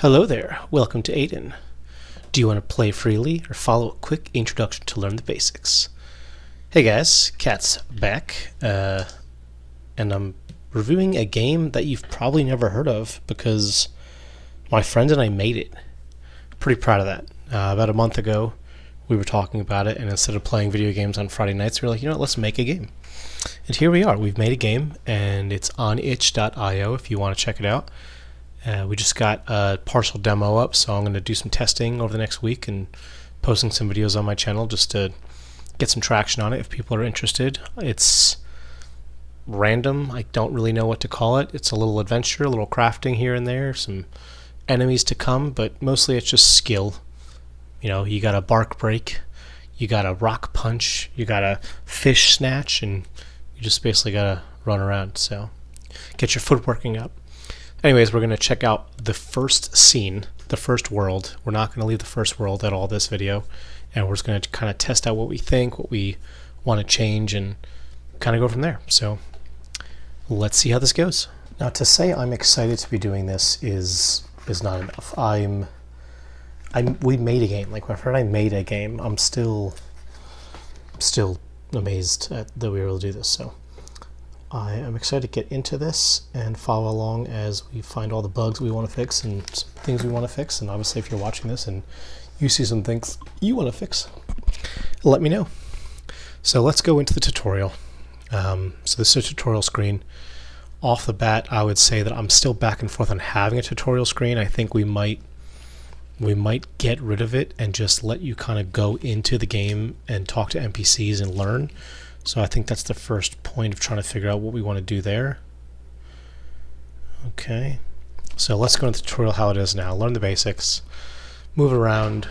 Hello there, welcome to ADAN. Do you want to play freely or follow a quick introduction to learn the basics? Hey guys, Cat's back, and I'm reviewing a game that you've probably never heard of because my friend and I made it. Pretty proud of that. About a month ago, we were talking about it, and instead of playing video games on Friday nights, we were like, you know what, let's make a game. And here we are, we've made a game, and it's on itch.io if you want to check it out. We just got a partial demo up, so I'm going to do some testing over the next week and posting some videos on my channel just to get some traction on it if people are interested. It's random. I don't really know what to call it. It's a little adventure, a little crafting here and there, some enemies to come, but mostly it's just skill. You know, you got a bark break, you got a rock punch, you got a fish snatch, and you just basically got to run around. So get your foot working up. Anyways, we're going to check out the first scene, the first world. We're not going to leave the first world at all this video, and we're just going to kind of test out what we think, what we want to change, and kind of go from there. So let's see how this goes. Now, to say I'm excited to be doing this is not enough. We made a game. Like, my friend and I made a game. I'm still amazed that we were able to do this. So I am excited to get into this and follow along as we find all the bugs we want to fix and some things we want to fix. And obviously, if you're watching this and you see some things you want to fix, let me know. So let's go into the tutorial. So this is a tutorial screen. Off the bat, I would say that I'm still back and forth on having a tutorial screen. I think we might get rid of it and just let you kind of go into the game and talk to NPCs and learn. So I think that's the first point of trying to figure out what we want to do there. Okay, so let's go into the tutorial how it is now. Learn the basics, move around,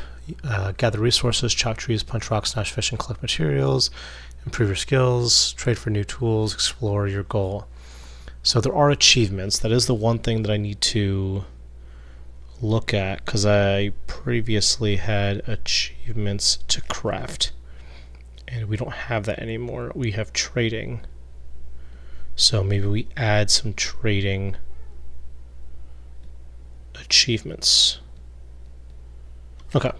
gather resources, chop trees, punch rocks, snatch fish, and collect materials, improve your skills, trade for new tools, explore your goal. So there are achievements. That is the one thing that I need to look at because I previously had achievements to craft. And we don't have that anymore. We have trading. So maybe we add some trading achievements. Okay.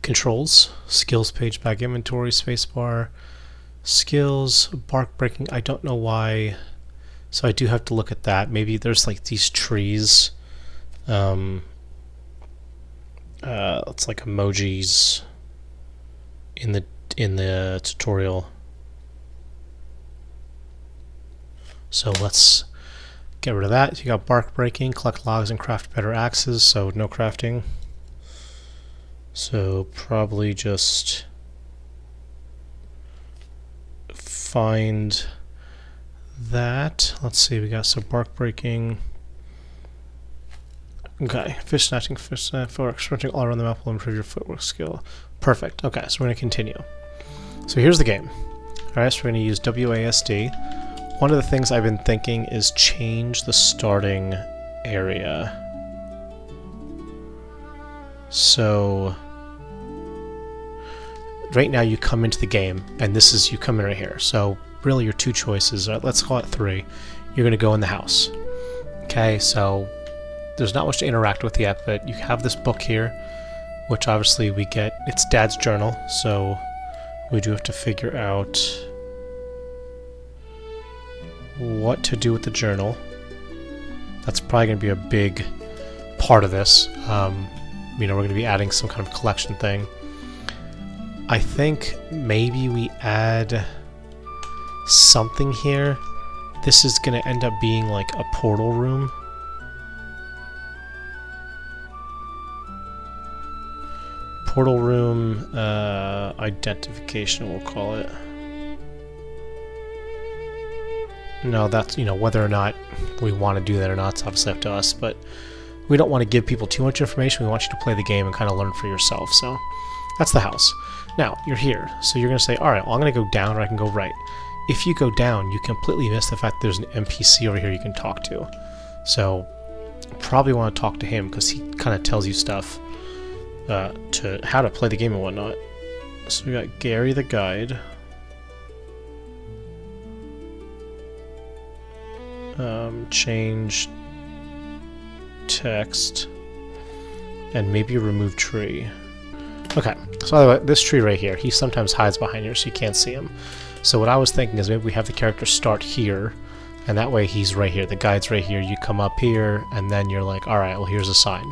Controls, skills page, back inventory, spacebar, skills, bark breaking. I don't know why. So I do have to look at that. Maybe there's like these trees. It's like emojis in the tutorial. So let's get rid of that. You got bark breaking, collect logs and craft better axes, so no crafting. So probably just find that. Let's see, we got some bark breaking. Okay, fish snatching, footwork, sprinting all around the map will improve your footwork skill. Perfect. Okay, so we're going to continue. So here's the game. Alright, so we're going to use WASD. One of the things I've been thinking is change the starting area. So right now you come into the game, and this is, you come in right here. So really your two choices are, let's call it three. You're going to go in the house. Okay, so there's not much to interact with yet, but you have this book here, which obviously we get, it's Dad's journal, so we do have to figure out what to do with the journal. That's probably going to be a big part of this. You know, we're going to be adding some kind of collection thing. I think maybe we add something here. This is going to end up being like a portal room. Portal room identification, we'll call it. No, that's, you know, whether or not we want to do that or not, it's obviously up to us, but we don't want to give people too much information. We want you to play the game and kind of learn for yourself. So that's the house. Now, you're here, so you're going to say, alright, well, I'm going to go down or I can go right. If you go down, you completely miss the fact that there's an NPC over here you can talk to. So probably want to talk to him because he kind of tells you stuff to how to play the game and whatnot. So we got Gary the guide. Change to text, and maybe remove tree. Okay, so by the way, this tree right here, he sometimes hides behind here so you can't see him. So what I was thinking is maybe we have the character start here, and that way he's right here. The guide's right here, you come up here, and then you're like, alright, well here's a sign.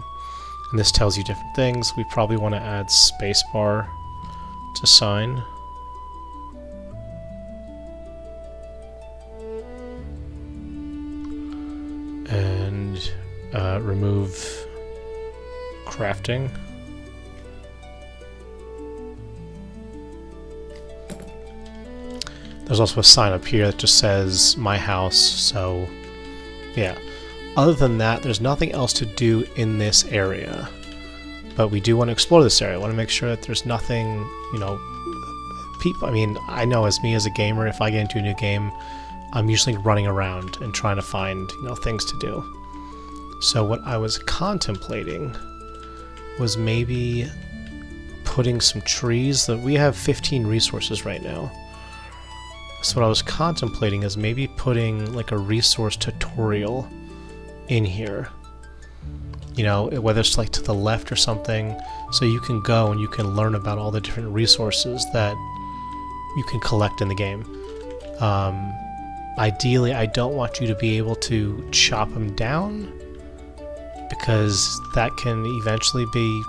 And this tells you different things. We probably want to add spacebar to sign. And remove crafting. There's also a sign up here that just says my house, so yeah. Other than that, there's nothing else to do in this area. But we do want to explore this area. I want to make sure that there's nothing, you know, people. I mean, I know as me as a gamer, if I get into a new game, I'm usually running around and trying to find, you know, things to do. So what I was contemplating was maybe putting some trees. That we have 15 resources right now. So what I was contemplating is maybe putting like a resource tutorial in here. You know, whether it's like to the left or something, so you can go and you can learn about all the different resources that you can collect in the game. Ideally, I don't want you to be able to chop them down, because that can eventually be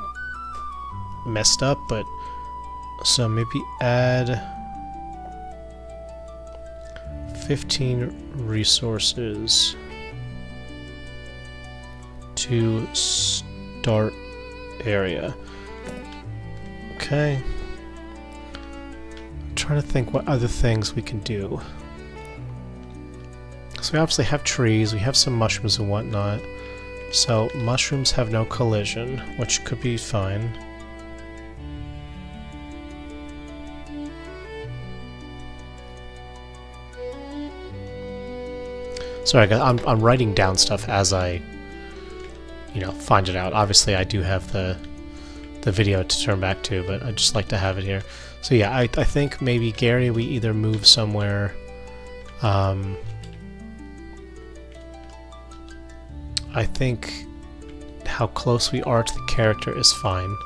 messed up, but so maybe add 15 resources to start area. Okay. I'm trying to think what other things we can do. So we obviously have trees, we have some mushrooms and whatnot. So mushrooms have no collision, which could be fine. Sorry, I'm writing down stuff as I, you know, find it out. Obviously, I do have the video to turn back to, but I just like to have it here. So yeah, I think maybe Gary, we either move somewhere. I think how close we are to the character is fine.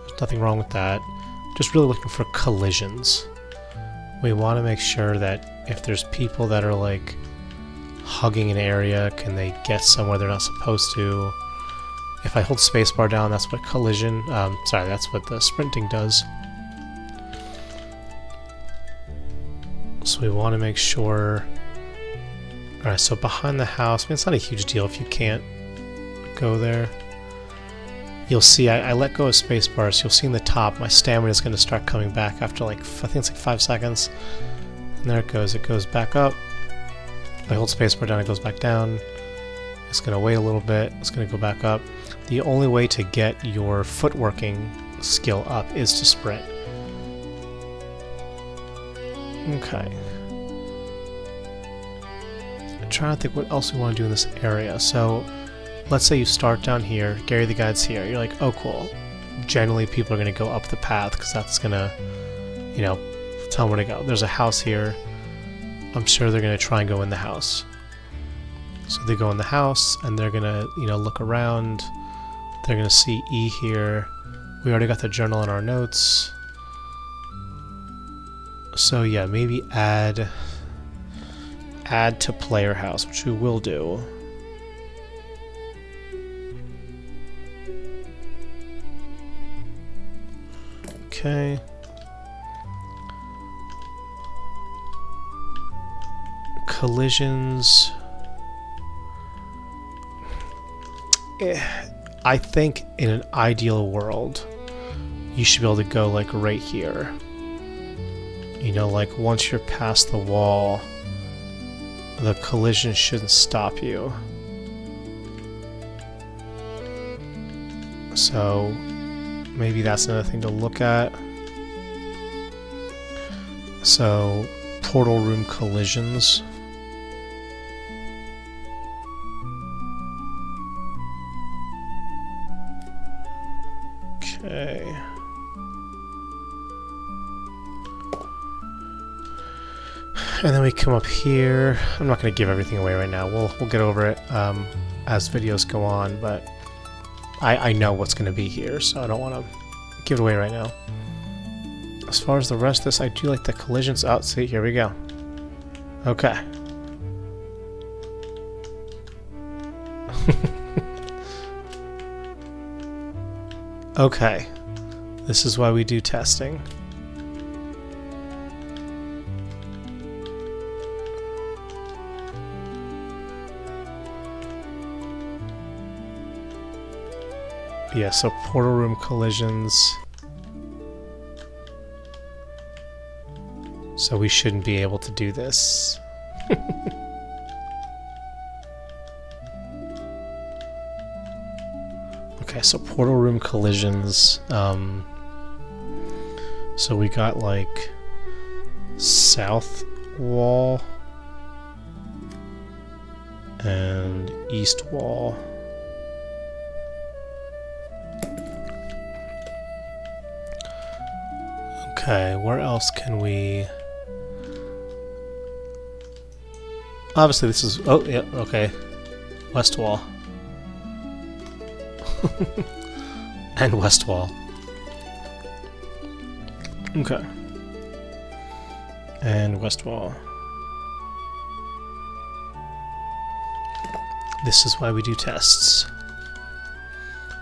There's nothing wrong with that. Just really looking for collisions. We want to make sure that if there's people that are like hugging an area, can they get somewhere they're not supposed to? If I hold spacebar down, that's what collision, that's what the sprinting does. So we want to make sure. Alright, so behind the house, I mean, it's not a huge deal if you can't go there. You'll see, I let go of spacebar, so you'll see in the top, my stamina is going to start coming back after like, I think it's like 5 seconds. And there it goes back up. If I hold spacebar down, it goes back down. It's going to wait a little bit, it's going to go back up. The only way to get your footworking skill up is to sprint. Okay. I'm trying to think what else we want to do in this area. So, let's say you start down here, Gary the Guide's here, you're like, oh cool. Generally people are going to go up the path, because that's going to, you know, tell them where to go. There's a house here. I'm sure they're going to try and go in the house. So they go in the house, and they're going to, you know, look around. They're going to see E here. We already got the journal in our notes. So yeah, maybe add to player house, which we will do. Okay. Collisions. I think in an ideal world, you should be able to go like right here. You know, like once you're past the wall, the collision shouldn't stop you. So maybe that's another thing to look at. So portal room collisions. Okay. And then we come up here. I'm not going to give everything away right now. We'll get over it. as videos go on, but I know what's going to be here, so I don't want to give it away right now. As far as the rest of this, I do like the collisions. Oh, see, here we go. Okay. Okay. This is why we do testing. Yeah, so portal room collisions. So we shouldn't be able to do this. Okay, so portal room collisions. So we got like south wall and east wall. Okay, where else can we... Obviously this is... Oh, yeah, okay. West wall. And west wall. Okay. And west wall. This is why we do tests.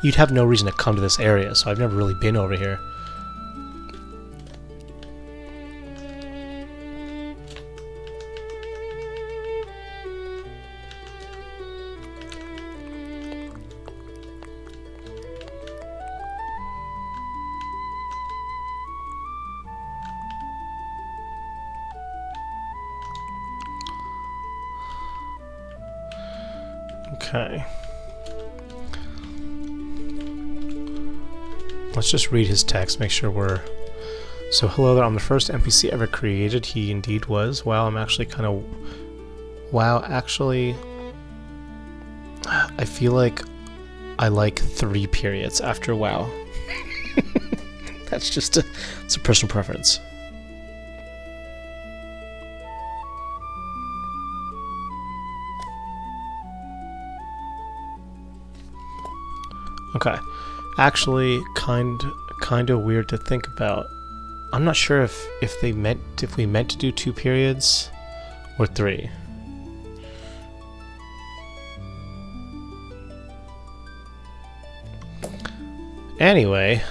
You'd have no reason to come to this area, so I've never really been over here. Okay. Let's just read his text, make sure we're... So, hello there, I'm the first NPC ever created. He indeed was. Wow, I'm actually kind of... Wow, actually... I feel like I like 3 periods after WoW. That's just it's a personal preference. Okay, actually, kind of weird to think about. I'm not sure if we meant to do 2 periods or 3. Anyway,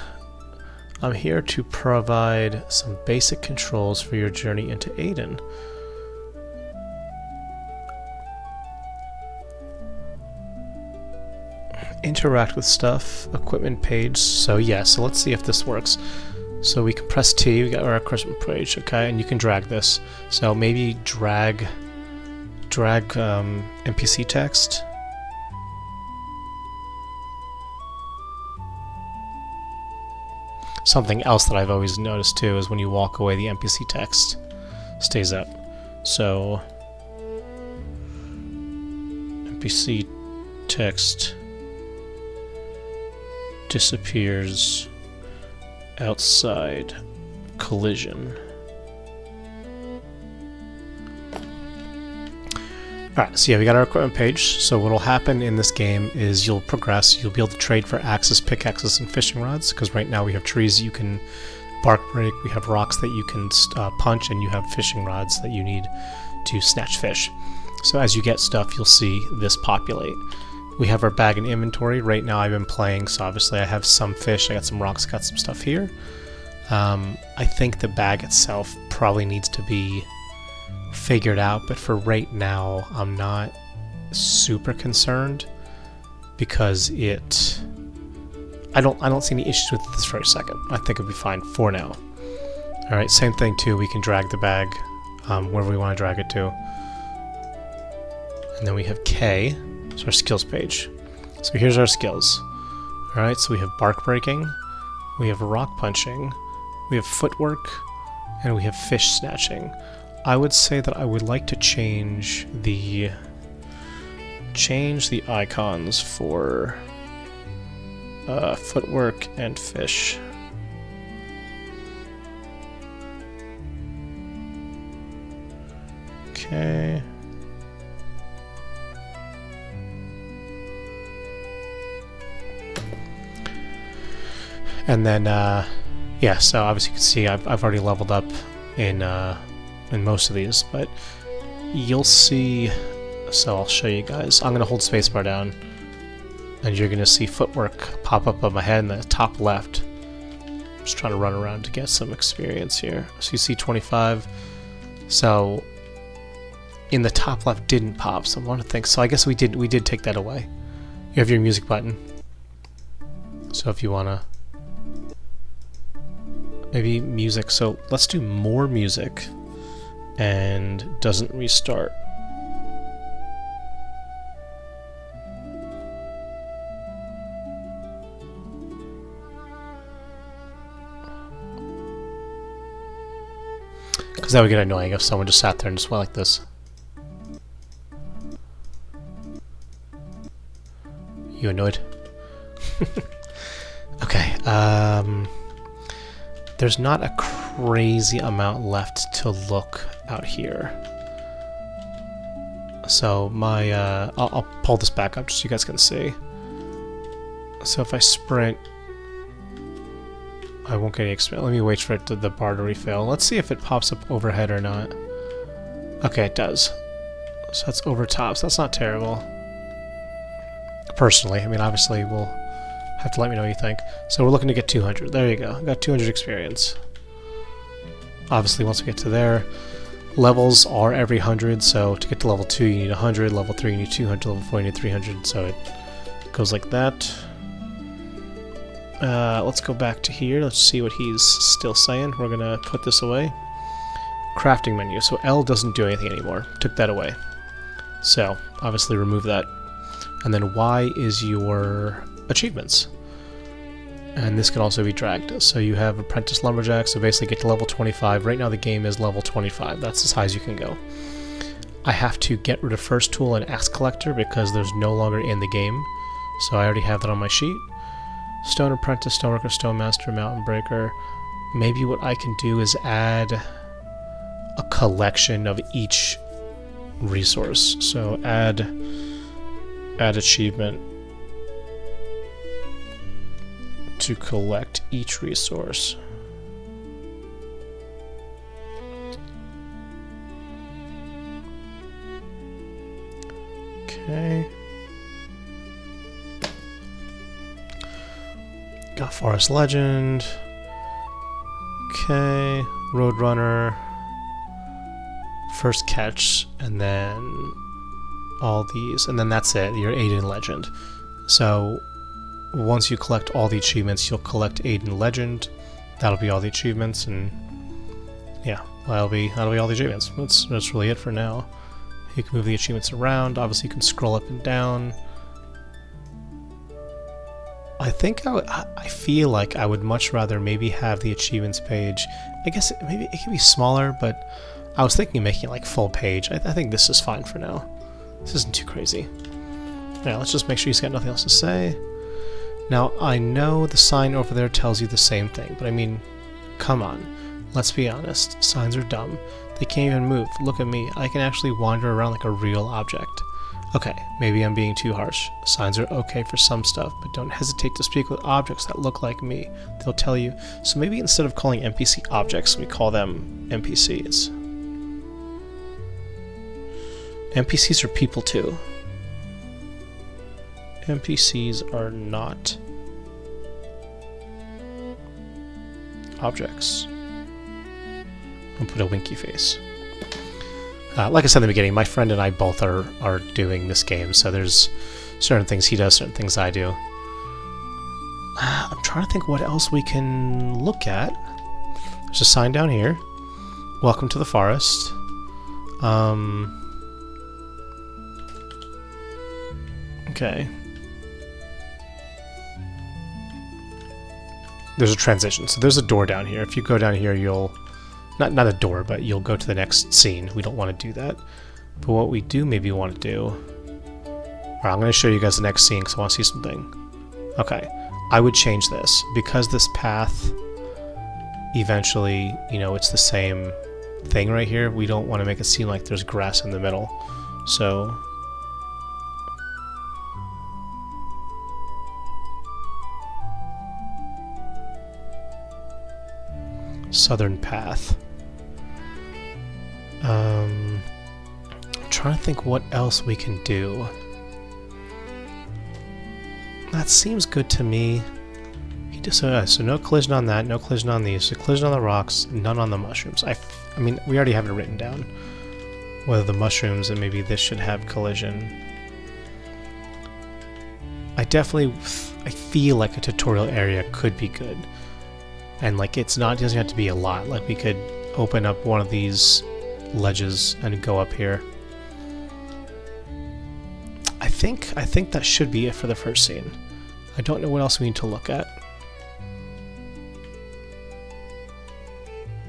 I'm here to provide some basic controls for your journey into ADAN. Interact with stuff, equipment page. So yeah, so let's see if this works. So we can press T, we got our equipment page, okay, and you can drag this. So maybe drag NPC text. Something else that I've always noticed too is when you walk away, the NPC text stays up. So NPC text disappears outside collision. Alright, so yeah, we got our equipment page. So what will happen in this game is you'll progress, you'll be able to trade for axes, pickaxes, and fishing rods, because right now we have trees you can bark break, we have rocks that you can punch, and you have fishing rods that you need to snatch fish. So as you get stuff, you'll see this populate. We have our bag and inventory. Right now I've been playing, so obviously I have some fish, I got some rocks, got some stuff here. I think the bag itself probably needs to be figured out, but for right now I'm not super concerned because I don't see any issues with this for a second. I think it'll be fine for now. Alright, same thing too, we can drag the bag wherever we want to drag it to. And then we have K. It's our skills page. So here's our skills. Alright, so we have bark breaking, we have rock punching, we have footwork, and we have fish snatching. I would say that I would like to change the icons for footwork and fish. Okay. And then, yeah, so obviously you can see I've already leveled up in most of these, but you'll see, so I'll show you guys. I'm going to hold spacebar down, and you're going to see footwork pop up on my head in the top left. I'm just trying to run around to get some experience here. So you see 25. So in the top left didn't pop, so I want to think. So I guess we did take that away. You have your music button. So if you want to, maybe music. So let's do more music, and doesn't restart. Because that would get annoying if someone just sat there and just went like this. You annoyed? Okay, there's not a crazy amount left to look out here. So my, I'll pull this back up just so you guys can see. So if I sprint, I won't get any experience. Let me wait for it the bar to refill. Let's see if it pops up overhead or not. Okay, it does. So that's over top, so that's not terrible. Personally, I mean, obviously we'll have to let me know what you think. So we're looking to get 200. There you go. Got 200 experience. Obviously, once we get to there, levels are every 100. So to get to level 2, you need 100. Level 3, you need 200. Level 4, you need 300. So it goes like that. Let's go back to here. Let's see what he's still saying. We're gonna put this away. Crafting menu. So L doesn't do anything anymore. Took that away. So obviously remove that. And then Y is your achievements. And this can also be dragged. So you have Apprentice Lumberjack, so basically get to level 25. Right now the game is level 25. That's as high as you can go. I have to get rid of First Tool and Axe Collector because there's no longer in the game. So I already have that on my sheet. Stone Apprentice, Stoneworker, Stone Master, Mountain Breaker. Maybe what I can do is add a collection of each resource. So add achievement to collect each resource. Okay. Got Forest Legend. Okay. Roadrunner. First catch, and then all these, and then that's it. Your ADAN Legend. So once you collect all the achievements, you'll collect ADAN Legend. That'll be all the achievements, and yeah, that'll be all the achievements. That's really it for now. You can move the achievements around. Obviously, you can scroll up and down. I think I feel like I would much rather maybe have the achievements page. I guess maybe it could be smaller, but I was thinking of making it like full page. I think this is fine for now. This isn't too crazy. Now let's just make sure he's got nothing else to say. Now I know the sign over there tells you the same thing, but I mean, come on. Let's be honest. Signs are dumb. They can't even move. Look at me. I can actually wander around like a real object. Okay, maybe I'm being too harsh. Signs are okay for some stuff, but don't hesitate to speak with objects that look like me. They'll tell you. So maybe instead of calling NPC objects, we call them NPCs. NPCs are people too. NPCs are not objects. I'll put a winky face. Like I said in the beginning, my friend and I both are doing this game, so there's certain things he does, certain things I do. I'm trying to think what else we can look at. There's a sign down here. Welcome to the forest. Okay. There's a transition. So there's a door down here. If you go down here, you'll... Not a door, but you'll go to the next scene. We don't want to do that. But what we do maybe want to do... Alright, I'm going to show you guys the next scene because I want to see something. Okay. I would change this. Because this path... Eventually, you know, it's the same thing right here. We don't want to make it seem like there's grass in the middle. So... southern path. I'm trying to think what else we can do. That seems good to me. So no collision on that, no collision on these, so collision on the rocks, none on the mushrooms. I mean, we already have it written down. Whether the mushrooms and maybe this should have collision. I feel like a tutorial area could be good. And like it doesn't have to be a lot. Like we could open up one of these ledges and go up here. I think that should be it for the first scene. I don't know what else we need to look at.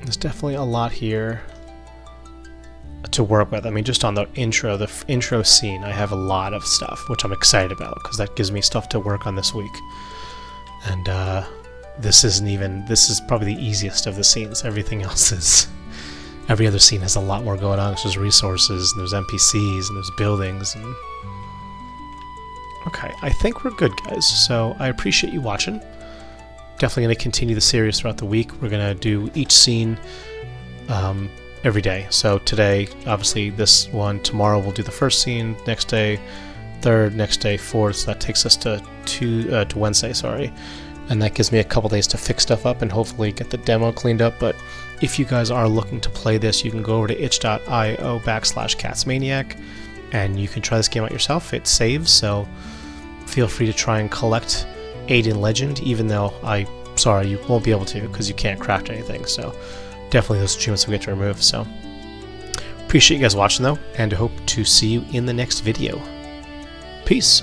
There's definitely a lot here to work with. I mean, just on the intro scene, I have a lot of stuff, which I'm excited about, because that gives me stuff to work on this week. And this is probably the easiest of the scenes. Everything else is... Every other scene has a lot more going on. There's resources, and there's NPCs, and there's buildings, and... Okay, I think we're good, guys. So, I appreciate you watching. Definitely going to continue the series throughout the week. We're going to do each scene every day. So today, obviously this one. Tomorrow we'll do the first scene. Next day, third. Next day, fourth. So that takes us to Wednesday, sorry. And that gives me a couple days to fix stuff up and hopefully get the demo cleaned up. But if you guys are looking to play this, you can go over to itch.io/catsmaniac and you can try this game out yourself. It saves, so feel free to try and collect ADAN Legend, even though sorry, you won't be able to because you can't craft anything, so definitely those achievements we get to remove. So appreciate you guys watching though, and hope to see you in the next video. Peace!